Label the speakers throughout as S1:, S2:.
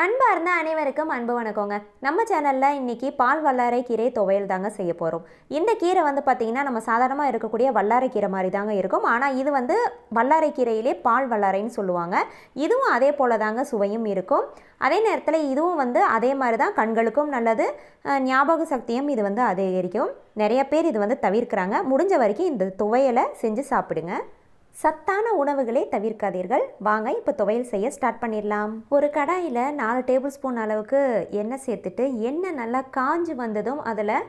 S1: அன்பார்ந்த அனைவருக்கும் அன்பு வணக்கங்க. நம்ம சேனலில் இன்றைக்கி பால் வல்லாரை கீரை துவையல் தாங்க செய்ய போகிறோம். இந்த கீரை வந்து பார்த்திங்கன்னா நம்ம சாதாரணமாக இருக்கக்கூடிய வல்லாரை கீரை மாதிரி தாங்க இருக்கும். ஆனால் இது வந்து வல்லாரை கீரையிலே பால் வல்லாரைன்னு சொல்லுவாங்க. இதுவும் அதே போல் தாங்க சுவையும் இருக்கும். அதே நேரத்தில் இதுவும் வந்து அதே மாதிரி தான் கண்களுக்கும் நல்லது, ஞாபக சக்தியும் இது வந்து அதிகரிக்கும். நிறைய பேர் இது வந்து தவிர்க்கிறாங்க. முடிஞ்ச வரைக்கும் இந்த துவையலை செஞ்சு சாப்பிடுங்க. சத்தான உணவுகளை தவிர்க்காதீர்கள். வாங்க இப்போ துவையல் செய்ய ஸ்டார்ட் பண்ணிடலாம். ஒரு கடாயில் 4 டேபிள் ஸ்பூன் அளவுக்கு எண்ணெய் சேர்த்துட்டு எண்ணெய் நல்லா காஞ்சி வந்ததும் அதில்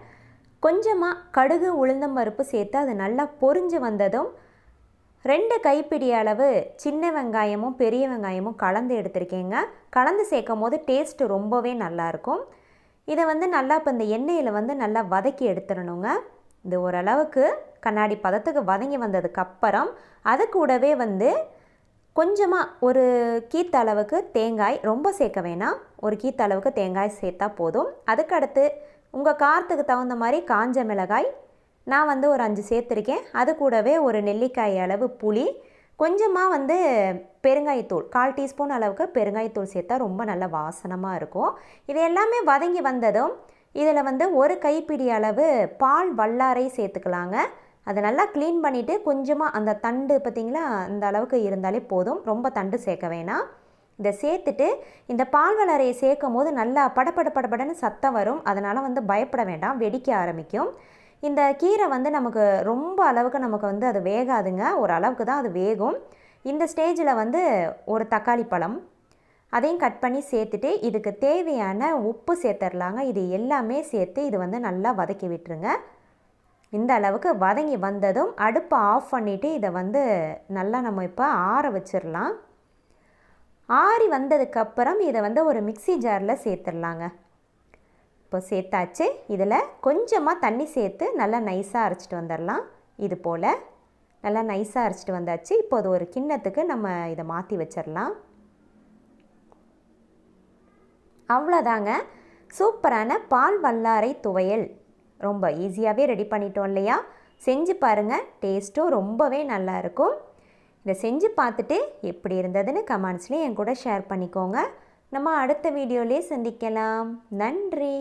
S1: கொஞ்சமாக கடுகு உளுந்தம் பருப்பு சேர்த்து அது நல்லா பொரிஞ்சு வந்ததும் 2 கைப்பிடி அளவு சின்ன வெங்காயமும் பெரிய வெங்காயமும் கலந்து எடுத்திருக்கேங்க. கலந்து சேர்க்கும் போது டேஸ்ட்டு ரொம்பவே நல்லாயிருக்கும். இதை வந்து நல்லா இப்போ இந்த எண்ணெயில் வந்து நல்லா வதக்கி எடுத்துடணுங்க. இது ஓரளவுக்கு கண்ணாடி பதத்துக்கு வதங்கி வந்ததுக்கப்புறம் அது கூடவே வந்து கொஞ்சமாக ஒரு கீத்த அளவுக்கு தேங்காய், ரொம்ப சேர்க்க வேணாம், ஒரு கீத்த அளவுக்கு தேங்காய் சேர்த்தா போதும். அதுக்கடுத்து உங்கள் காரத்துக்கு தகுந்த மாதிரி காஞ்ச மிளகாய் நான் வந்து ஒரு 5 சேர்த்துருக்கேன். அது கூடவே ஒரு நெல்லிக்காய் அளவு புளி, கொஞ்சமாக வந்து பெருங்காயத்தூள், 1/4 டீஸ்பூன் அளவுக்கு பெருங்காயத்தூள் சேர்த்தா ரொம்ப நல்ல வாசனமாக இருக்கும். இது எல்லாமே வதங்கி வந்ததும் இதில் வந்து ஒரு கைப்பிடி அளவு பால் வல்லாரை சேர்த்துக்கலாங்க. அதை நல்லா க்ளீன் பண்ணிவிட்டு கொஞ்சமாக அந்த தண்டு பார்த்திங்களா அந்த அளவுக்கு இருந்தாலே போதும், ரொம்ப தண்டு சேர்க்க வேணாம். இதை சேர்த்துட்டு இந்த பால் வல்லாரையை சேர்க்கும் போது நல்லா படபடன்னு சத்தம் வரும். அதனால் வந்து பயப்பட வேண்டாம், வெடிக்க ஆரம்பிக்கும். இந்த கீரை வந்து நமக்கு ரொம்ப அளவுக்கு நமக்கு வந்து அது வேகாதுங்க, ஒரு அளவுக்கு தான் அது வேகும். இந்த ஸ்டேஜில் வந்து ஒரு தக்காளி பழம் அதையும் கட் பண்ணி சேர்த்துட்டு இதுக்கு தேவையான உப்பு சேர்த்துடலாங்க. இது எல்லாமே சேர்த்து இது வந்து நல்லா வதக்கி விட்டுருங்க. இந்த அளவுக்கு வதங்கி வந்ததும் அடுப்பை ஆஃப் பண்ணிவிட்டு இதை வந்து நல்லா நம்ம இப்போ ஆற வச்சிடலாம். ஆறி வந்ததுக்கப்புறம் இதை வந்து ஒரு மிக்ஸி ஜாரில் சேர்த்துடலாங்க. இப்போ சேர்த்தாச்சு. இதில் கொஞ்சமாக தண்ணி சேர்த்து நல்லா நைஸாக அரைச்சிட்டு வந்துடலாம். இது போல் நல்லா நைஸாக அரைச்சிட்டு வந்தாச்சு. இப்போ அது ஒரு கிண்ணத்துக்கு நம்ம இதை மாற்றி வச்சிடலாம். அவ்வளோதாங்க, சூப்பரான பால் வல்லாரை துவையல் ரொம்ப ஈஸியாகவே ரெடி பண்ணிட்டோம் இல்லையா? செஞ்சு பாருங்கள், டேஸ்ட்டும் ரொம்பவே நல்லாயிருக்கும். இதை செஞ்சு பார்த்துட்டு எப்படி இருந்ததுன்னு கமெண்ட்ஸ்லேயே என் கூட ஷேர் பண்ணிக்கோங்க. நம்ம அடுத்த வீடியோலேயே சந்திக்கலாம். நன்றி.